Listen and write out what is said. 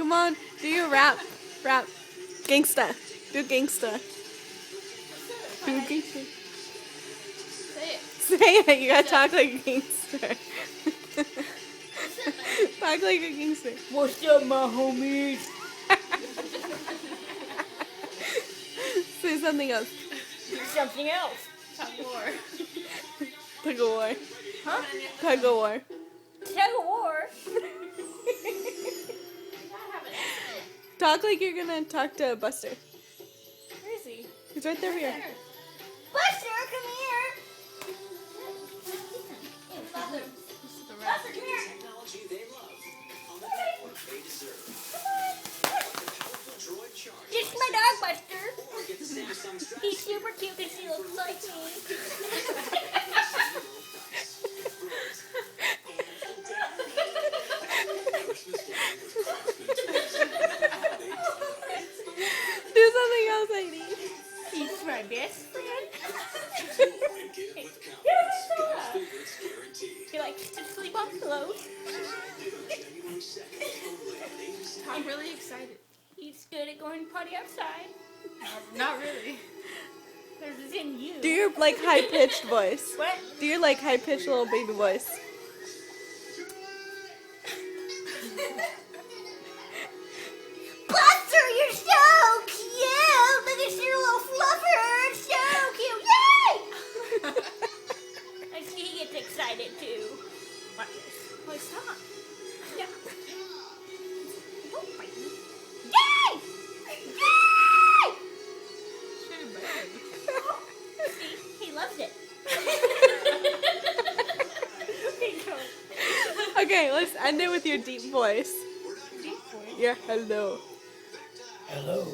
Come on, do your rap. Rap. Gangsta. Do gangsta. Do gangsta. Say it. Say it. You gotta talk like a gangster. Talk like a gangster. What's up, my homies? Say something else. Something else. Talk more. Tug of war. Huh? Tug of war. Tug of war. Talk like you're gonna talk to Buster. Where is he? He's right there. Here. Buster, come here. Buster, Buster, come here. Technology they love on the network they deserve. Droid Charge. It's my dog, Buster. Or get the Samsung Strap He's super cute because he looks like me. Do something else, Heidi. He's my best friend. and get with confidence. God's favorites guaranteed. He likes to sleep on pillows. January 2nd, only at 8. I'm really excited. He's good at going potty outside. Not really. There's in you. Do your like high pitched voice. What? Do your like high pitched little baby voice. Buster, you're so cute! Look at your little fluffer! It's so cute! Yay! I see he gets excited too. Watch this. Oh, stop. Yeah. Don't bite me. Yay! Yay! See, he loves it. Okay, let's end it with your deep voice. Deep voice. Your hello. Hello.